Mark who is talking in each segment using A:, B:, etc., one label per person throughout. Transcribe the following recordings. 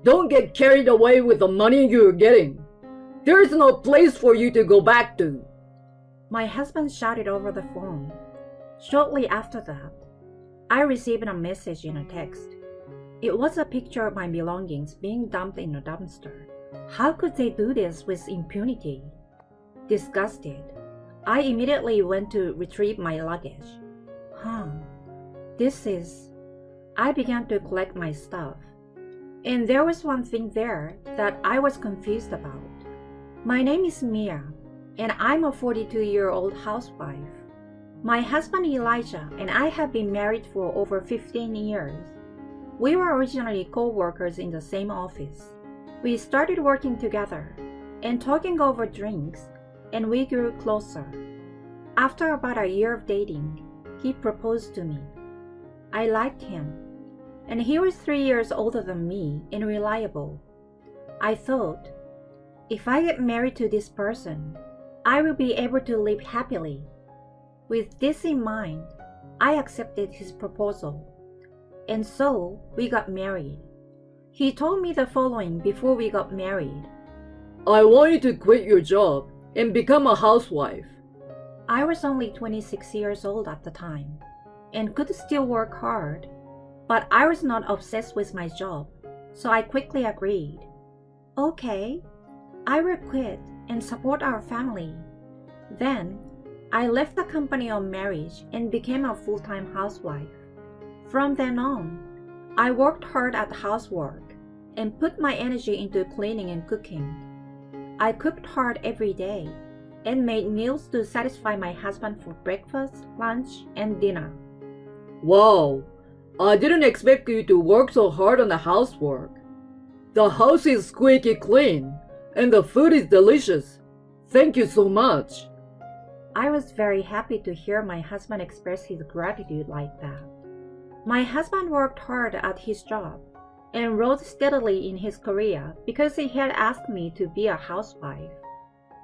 A: Don't get carried away with the money you're getting. There is no place for you to go back to.
B: My husband shouted over the phone. Shortly after that, I received a message in a text. It was a picture of my belongings being dumped in a dumpster. How could they do this with impunity? Disgusted, I immediately went to retrieve my luggage. I began to collect my stuff. And there was one thing there that I was confused about. My name is Mia, and I'm a 42-year-old housewife. My husband Elijah and I have been married for over 15 years. We were originally co-workers in the same office. We started working together and talking over drinks, and we grew closer. After about a year of dating, he proposed to me. I liked him, and he was 3 years older than me and reliable. I thought, if I get married to this person, I will be able to live happily. With this in mind, I accepted his proposal, and so we got married. He told me the following before we got married.
A: I want you to quit your job and become a housewife.
B: I was only 26 years old at the time and could still work hard, but I was not obsessed with my job, so I quickly agreed. Okay, I will quit and support our family. Then, I left the company on marriage and became a full-time housewife. From then on, I worked hard at housework and put my energy into cleaning and cooking. I cooked hard every day and made meals to satisfy my husband for breakfast, lunch, and dinner.
A: Wow, I didn't expect you to work so hard on the housework. The house is squeaky clean and the food is delicious. Thank you so much.
B: I was very happy to hear my husband express his gratitude like that. My husband worked hard at his job and rose steadily in his career because he had asked me to be a housewife.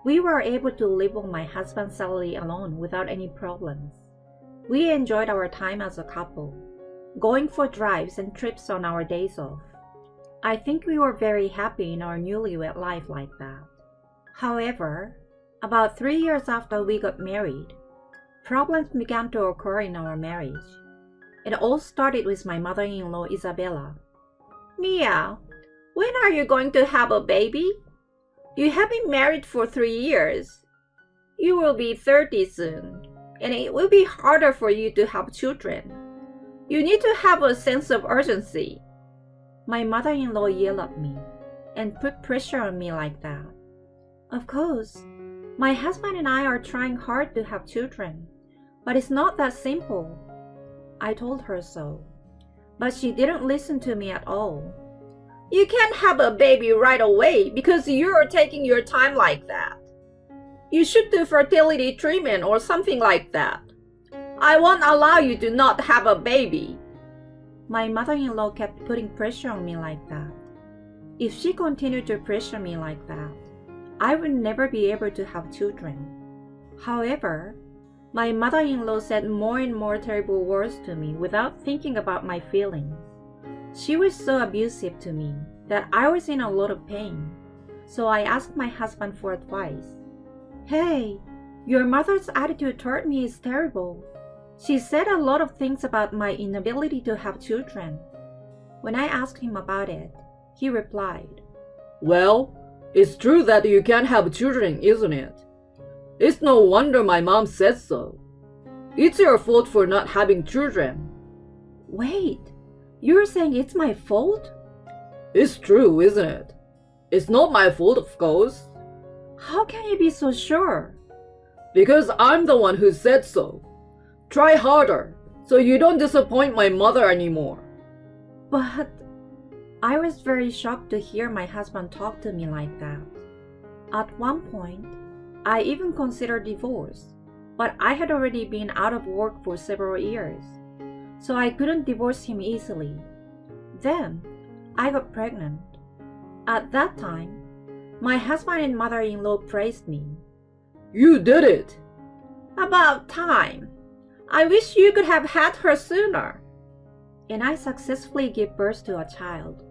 B: We were able to live on my husband's salary alone without any problems. We enjoyed our time as a couple, going for drives and trips on our days off. I think we were very happy in our newlywed life like that. However, about 3 years after we got married, problems began to occur in our marriage. It all started with my mother-in-law Isabella. Mia, when are you going to have a baby? You have been married for 3 years. You will be 30 soon, and it will be harder for you to have children. You need to have a sense of urgency. My mother-in-law yelled at me and put pressure on me like that. Of course, my husband and I are trying hard to have children, but it's not that simple. I told her so, but she didn't listen to me at all. You can't have a baby right away because you're taking your time like that. You should do fertility treatment or something like that. I won't allow you to not have a baby. My mother-in-law kept putting pressure on me like that. If she continued to pressure me like that, I would never be able to have children. However, my mother-in-law said more and more terrible words to me without thinking about my feelings. She was so abusive to me that I was in a lot of pain, so I asked my husband for advice. Hey, your mother's attitude toward me is terrible. She said a lot of things about my inability to have children. When I asked him about it, he replied,
A: Well, it's true that you can't have children, isn't it? It's no wonder my mom said so. It's your fault for not having children.
B: Wait, you're saying it's my fault?
A: It's true, isn't it? It's not my fault, of course.
B: How can you be so sure?
A: Because I'm the one who said so. Try harder, so you don't disappoint my mother anymore.
B: But I was very shocked to hear my husband talk to me like that. At one point, I even considered divorce, but I had already been out of work for several years, so I couldn't divorce him easily. Then, I got pregnant. At that time, my husband and mother-in-law praised me.
A: You did it!
B: About time! I wish you could have had her sooner. And I successfully gave birth to a child.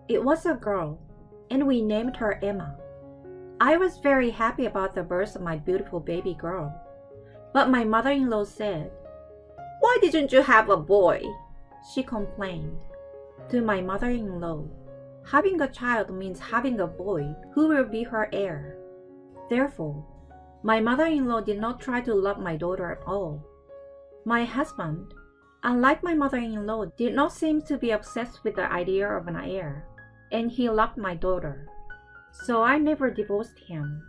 B: It was a girl, and we named her Emma. I was very happy about the birth of my beautiful baby girl. But my mother-in-law said, "Why didn't you have a boy?" She complained. To my mother-in-law, having a child means having a boy who will be her heir. Therefore, my mother-in-law did not try to love my daughter at all. My husband, unlike my mother-in-law, did not seem to be obsessed with the idea of an heir, and he loved my daughter. So I never divorced him,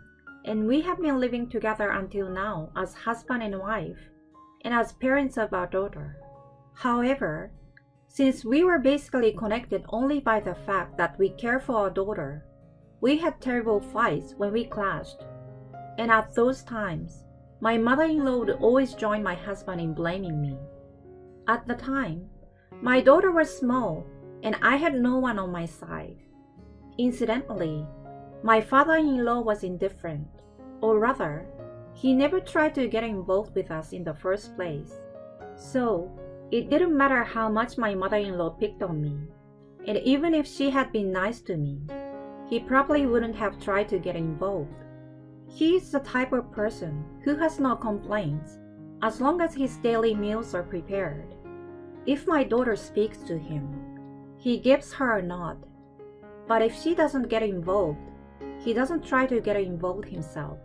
B: and we have been living together until now as husband and wife, and as parents of our daughter. However, since we were basically connected only by the fact that we care for our daughter, we had terrible fights when we clashed. And at those times, my mother-in-law would always join my husband in blaming me. At the time, my daughter was small, and I had no one on my side. Incidentally, my father-in-law was indifferent, or rather, he never tried to get involved with us in the first place. So, it didn't matter how much my mother-in-law picked on me, and even if she had been nice to me, he probably wouldn't have tried to get involved. He is the type of person who has no complaints as long as his daily meals are prepared. If my daughter speaks to him, he gives her a nod. But if she doesn't get involved, he doesn't try to get involved himself.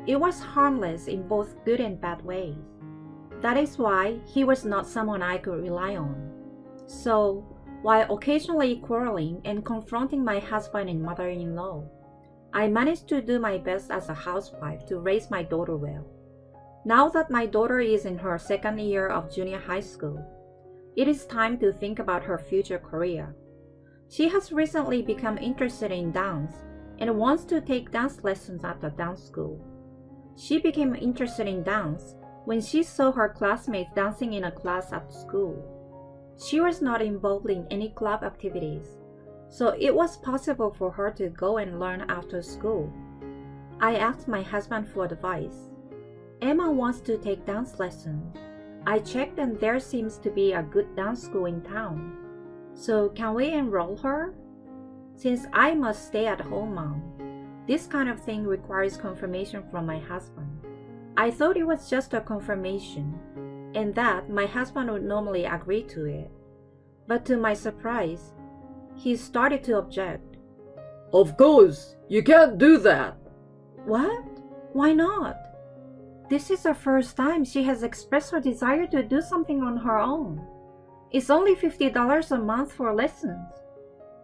B: It was harmless in both good and bad ways. That is why he was not someone I could rely on. So, while occasionally quarreling and confronting my husband and mother-in-law, I managed to do my best as a housewife to raise my daughter well. Now that my daughter is in her second year of junior high school, it is time to think about her future career. She has recently become interested in dance and wants to take dance lessons at the dance school. She became interested in dance when she saw her classmates dancing in a class at school. She was not involved in any club activities, so it was possible for her to go and learn after school. I asked my husband for advice. Emma wants to take dance lessons. I checked and there seems to be a good dance school in town. So can we enroll her? Since I must stay at home mom, this kind of thing requires confirmation from my husband. I thought it was just a confirmation, and that my husband would normally agree to it. But to my surprise, he started to object.
A: Of course, you can't do that.
B: What? Why not? This is the first time she has expressed her desire to do something on her own. It's only $50 a month for lessons.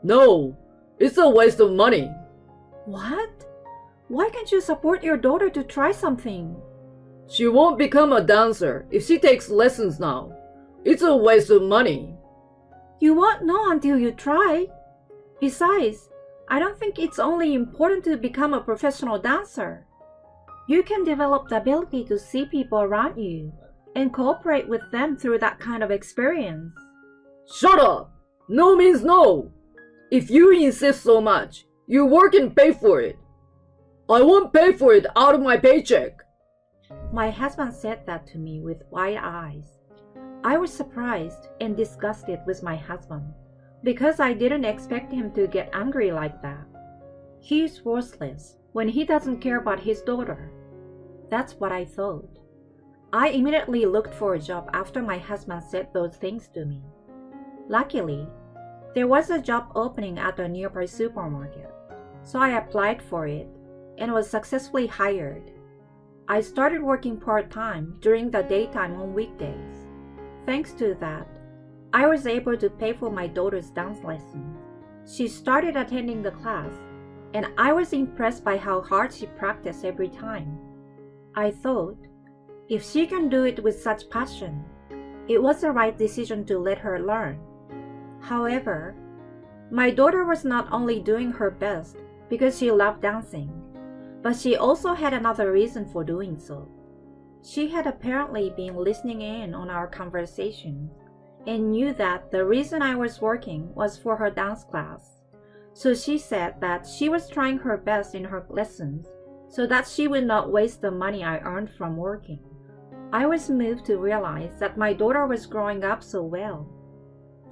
A: No, it's a waste of money.
B: What? Why can't you support your daughter to try something?
A: She won't become a dancer if she takes lessons now. It's a waste of money.
B: You won't know until you try. Besides, I don't think it's only important to become a professional dancer. You can develop the ability to see people around you and cooperate with them through that kind of experience.
A: Shut up! No means no. If you insist so much, you work and pay for it. I won't pay for it out of my paycheck.
B: My husband said that to me with wide eyes. I was surprised and disgusted with my husband because I didn't expect him to get angry like that. He is worthless when he doesn't care about his daughter. That's what I thought. I immediately looked for a job after my husband said those things to me. Luckily, there was a job opening at a nearby supermarket, so I applied for it and was successfully hired. I started working part-time during the daytime on weekdays. Thanks to that, I was able to pay for my daughter's dance lessons. She started attending the class, and I was impressed by how hard she practiced every time. I thought, if she can do it with such passion, it was the right decision to let her learn. However, my daughter was not only doing her best because she loved dancing, but she also had another reason for doing so. She had apparently been listening in on our conversations and knew that the reason I was working was for her dance class. So she said that she was trying her best in her lessons so that she would not waste the money I earned from working. I was moved to realize that my daughter was growing up so well.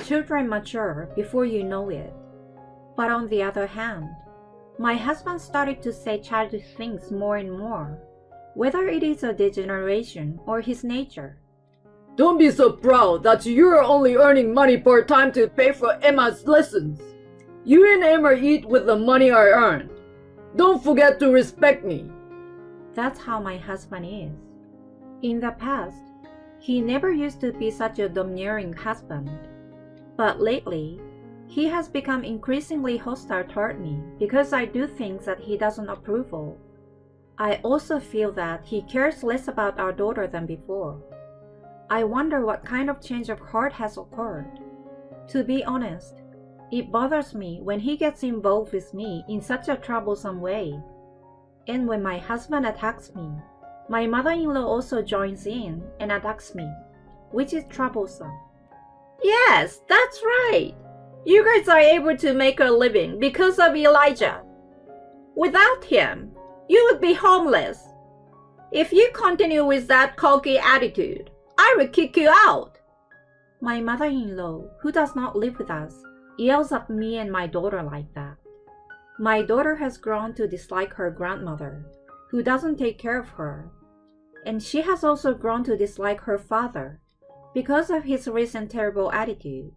B: Children mature before you know it. But on the other hand, my husband started to say childish things more and more, whether it is a degeneration or his nature.
A: Don't be so proud that you're only earning money part-time to pay for Emma's lessons. You and Emma eat with the money I earn. Don't forget to respect me.
B: That's how my husband is. In the past, he never used to be such a domineering husband. But lately, he has become increasingly hostile toward me because I do things that he doesn't approve of. I also feel that he cares less about our daughter than before. I wonder what kind of change of heart has occurred. To be honest, it bothers me when he gets involved with me in such a troublesome way. And when my husband attacks me, my mother-in-law also joins in and attacks me, which is troublesome. Yes, that's right. You guys are able to make a living because of Elijah. Without him, you would be homeless. If you continue with that cocky attitude, I will kick you out. My mother-in-law, who does not live with us, yells at me and my daughter like that. My daughter has grown to dislike her grandmother, who doesn't take care of her. And she has also grown to dislike her father, because of his recent terrible attitude.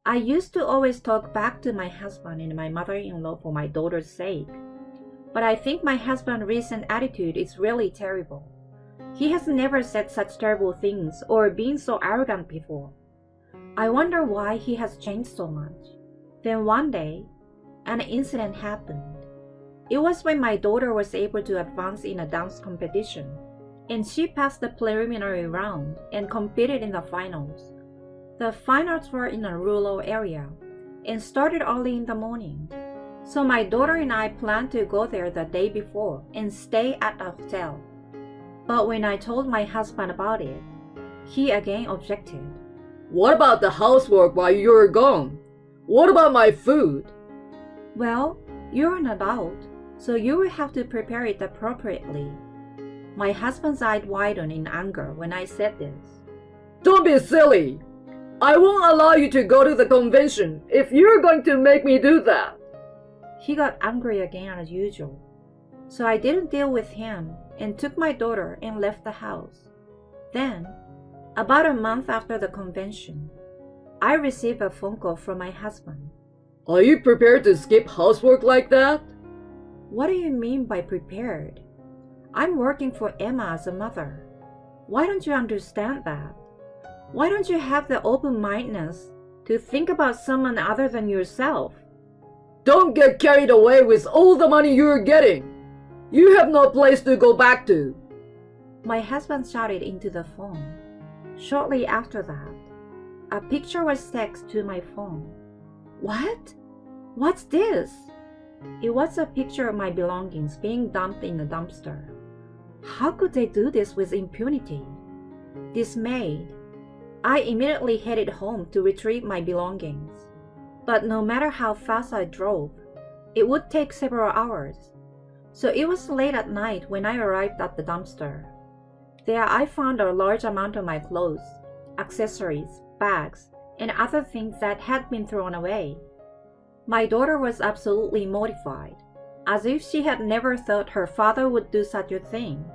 B: I used to always talk back to my husband and my mother-in-law for my daughter's sake. But I think my husband's recent attitude is really terrible. He has never said such terrible things or been so arrogant before. I wonder why he has changed so much. Then one day, an incident happened. It was when my daughter was able to advance in a dance competition, and she passed the preliminary round and competed in the finals. The finals were in a rural area and started early in the morning. So my daughter and I planned to go there the day before and stay at a hotel. But when I told my husband about it, he again objected.
A: What about the housework while you're gone? What about my food?
B: Well, you're an adult, so you will have to prepare it appropriately. My husband's eyes widened in anger when I said this.
A: Don't be silly. I won't allow you to go to the convention if you're going to make me do that.
B: He got angry again as usual. So I didn't deal with him and took my daughter and left the house. Then, about a month after the convention, I received a phone call from my husband.
A: Are you prepared to skip housework like that?
B: What do you mean by prepared? I'm working for Emma as a mother. Why don't you understand that? Why don't you have the open-mindedness to think about someone other than yourself?
A: Don't get carried away with all the money you're getting. You have no place to go back to.
B: My husband shouted into the phone. Shortly after that, a picture was texted to my phone. What? What's this? It was a picture of my belongings being dumped in a dumpster. How could they do this with impunity? Dismayed, I immediately headed home to retrieve my belongings. But no matter how fast I drove, it would take several hours. So it was late at night when I arrived at the dumpster. There I found a large amount of my clothes, accessories, bags, and other things that had been thrown away. My daughter was absolutely mortified, as if she had never thought her father would do such a thing.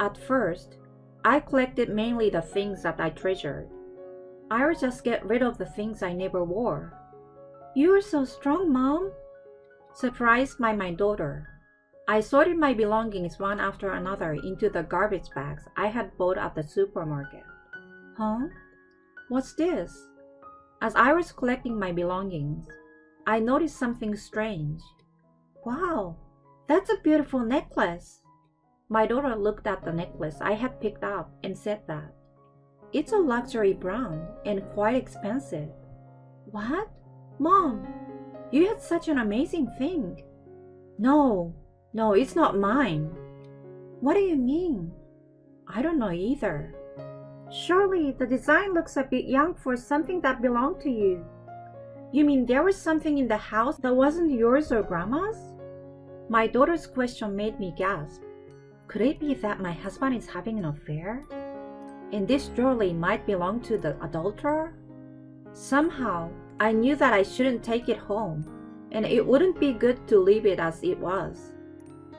B: At first, I collected mainly the things that I treasured. I would just get rid of the things I never wore. You are so strong, Mom. Surprised by my daughter, I sorted my belongings one after another into the garbage bags I had bought at the supermarket. Huh? What's this? As I was collecting my belongings, I noticed something strange. Wow, that's a beautiful necklace. My daughter looked at the necklace I had picked up and said that. It's a luxury brand and quite expensive. What? Mom, you had such an amazing thing. No, it's not mine. What do you mean? I don't know either. Surely the design looks a bit young for something that belonged to you. You mean there was something in the house that wasn't yours or Grandma's? My daughter's question made me gasp. Could it be that my husband is having an affair? And this jewelry might belong to the adulterer? Somehow, I knew that I shouldn't take it home, and it wouldn't be good to leave it as it was.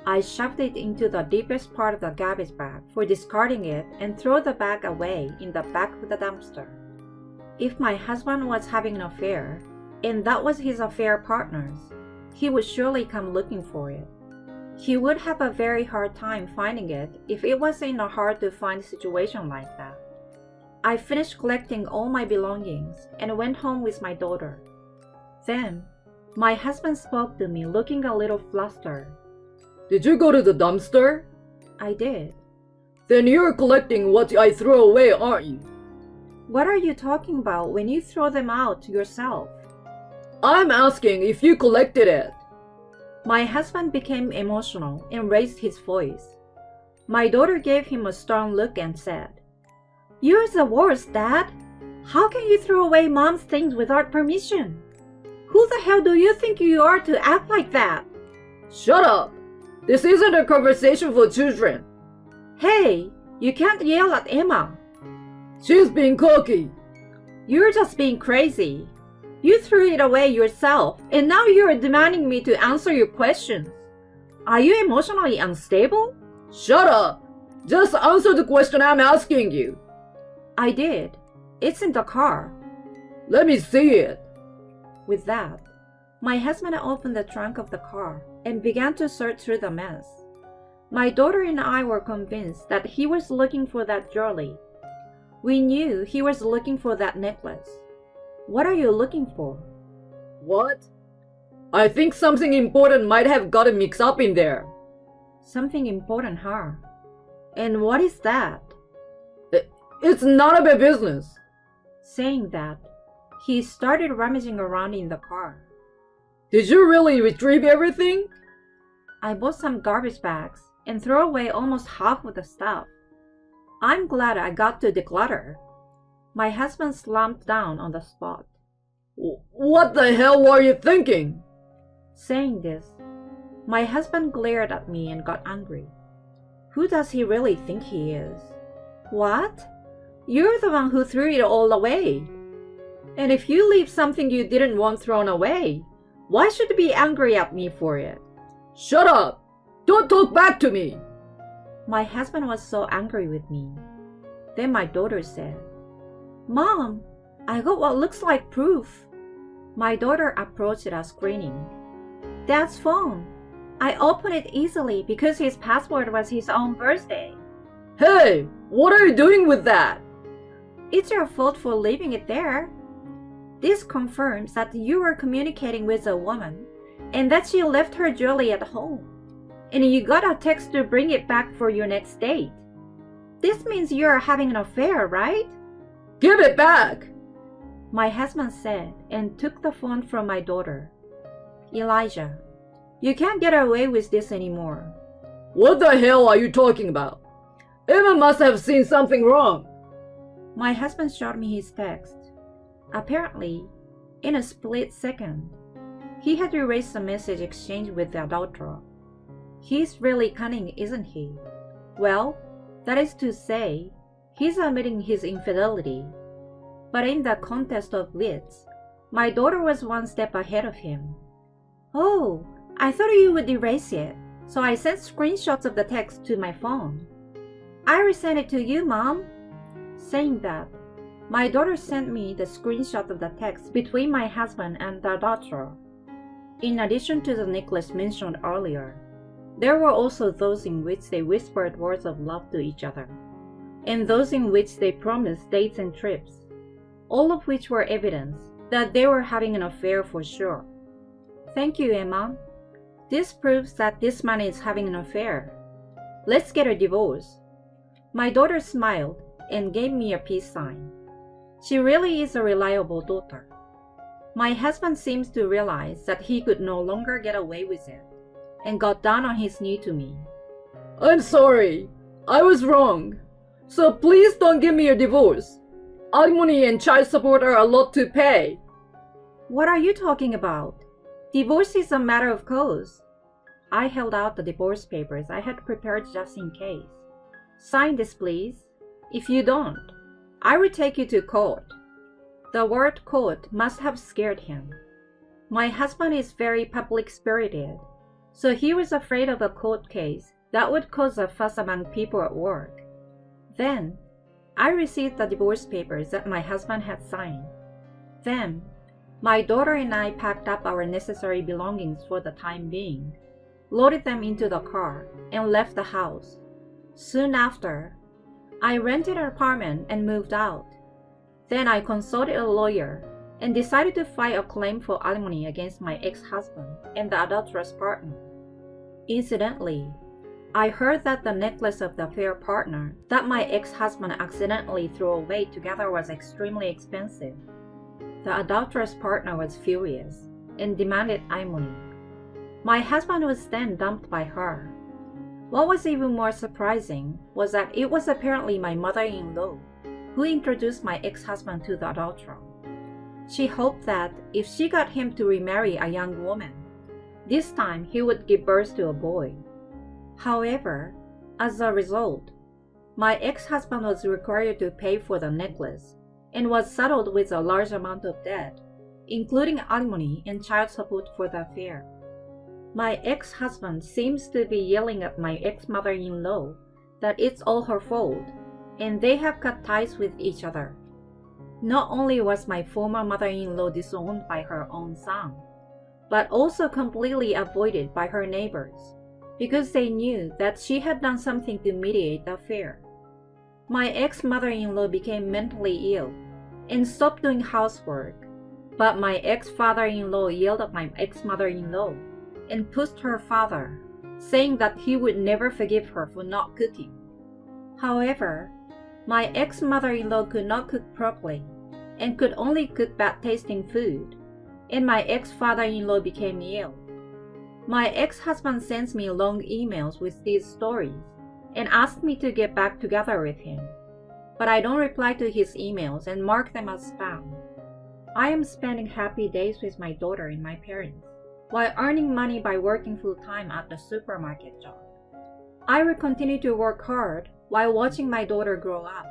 B: I shoved it into the deepest part of the garbage bag for discarding it and threw the bag away in the back of the dumpster. If my husband was having an affair, and that was his affair partner's, he would surely come looking for it. He would have a very hard time finding it if it was in a hard-to-find situation like that. I finished collecting all my belongings and went home with my daughter. Then, my husband spoke to me looking a little flustered.
A: Did you go to the dumpster?
B: I did.
A: Then you're collecting what I threw away, aren't you?
B: What are you talking about when you throw them out yourself?
A: I'm asking if you collected it.
B: My husband became emotional and raised his voice. My daughter gave him a stern look and said, "You're the worst, Dad. How can you throw away Mom's things without permission? Who the hell do you think you are to act like that?"
A: Shut up! This isn't a conversation for children.
B: Hey, you can't yell at Emma.
A: She's being cocky.
B: You're just being crazy. You threw it away yourself, and now you're demanding me to answer your questions. Are you emotionally unstable?
A: Shut up! Just answer the question I'm asking you.
B: I did. It's in the car.
A: Let me see it.
B: With that, my husband opened the trunk of the car and began to search through the mess. My daughter and I were convinced that he was looking for that jewelry. We knew he was looking for that necklace. What are you looking for?
A: What? I think something important might have gotten mixed up in there.
B: Something important, huh? And what is that?
A: It's none of my business.
B: Saying that, he started rummaging around in the car.
A: Did you really retrieve everything?
B: I bought some garbage bags and threw away almost half of the stuff. I'm glad I got to declutter. My husband slumped down on the spot.
A: What the hell were you thinking?
B: Saying this, my husband glared at me and got angry. Who does he really think he is? What? You're the one who threw it all away. And if you leave something you didn't want thrown away, why should you be angry at me for it?
A: Shut up! Don't talk back to me!
B: My husband was so angry with me. Then my daughter said, "Mom, I got what looks like proof." My daughter approached us grinning. "Dad's phone. I opened it easily because his password was his own birthday."
A: Hey, what are you doing with that?
B: It's your fault for leaving it there. This confirms that you were communicating with a woman and that she left her jewelry at home. And you got a text to bring it back for your next date. This means you're having an affair, right?
A: Give it back!
B: My husband said and took the phone from my daughter. "Elijah, you can't get away with this anymore."
A: What the hell are you talking about? Emma must have seen something wrong.
B: My husband showed me his text. Apparently, in a split second, he had erased the message exchanged with the adulterer. He's really cunning, isn't he? Well, that is to say, he's admitting his infidelity. But in the contest of wits, my daughter was one step ahead of him. "Oh, I thought you would erase it, so I sent screenshots of the text to my phone." "I resent it to you, Mom." Saying that, my daughter sent me the screenshot of the text between my husband and the adulterer. In addition to the necklace mentioned earlier, there were also those in which they whispered words of love to each other, and those in which they promised dates and trips, all of which were evidence that they were having an affair for sure. "Thank you, Emma. This proves that this man is having an affair. Let's get a divorce." My daughter smiled and gave me a peace sign. She really is a reliable daughter. My husband seems to realize that he could no longer get away with it, and got down on his knee to me.
A: I'm sorry. I was wrong. So please don't give me a divorce. Alimony and child support are a lot to pay.
B: What are you talking about? Divorce is a matter of course. I held out the divorce papers I had prepared just in case. "Sign this, please. If you don't, I will take you to court." The word court must have scared him. My husband is very public-spirited, so he was afraid of a court case that would cause a fuss among people at work. Then, I received the divorce papers that my husband had signed. Then, my daughter and I packed up our necessary belongings for the time being, loaded them into the car, and left the house. Soon after, I rented an apartment and moved out. Then I consulted a lawyer and decided to file a claim for alimony against my ex-husband and the adulterous partner. Incidentally, I heard that the necklace of the affair partner that my ex-husband accidentally threw away together was extremely expensive. The adulterous partner was furious and demanded alimony. My husband was then dumped by her. What was even more surprising was that it was apparently my mother-in-law who introduced my ex-husband to the adulterer. She hoped that if she got him to remarry a young woman, this time he would give birth to a boy. However, as a result, my ex-husband was required to pay for the necklace and was saddled with a large amount of debt, including alimony and child support for the affair. My ex-husband seems to be yelling at my ex-mother-in-law that it's all her fault, and they have cut ties with each other. Not only was my former mother-in-law disowned by her own son, but also completely avoided by her neighbors, because they knew that she had done something to mediate the affair. My ex-mother-in-law became mentally ill and stopped doing housework, but my ex-father-in-law yelled at my ex-mother-in-law and pushed her father, saying that he would never forgive her for not cooking. However, my ex-mother-in-law could not cook properly and could only cook bad-tasting food, and my ex-father-in-law became ill. My ex-husband sends me long emails with these stories and asked me to get back together with him, but I don't reply to his emails and mark them as spam. I am spending happy days with my daughter and my parents, while earning money by working full-time at the supermarket job. I will continue to work hard while watching my daughter grow up.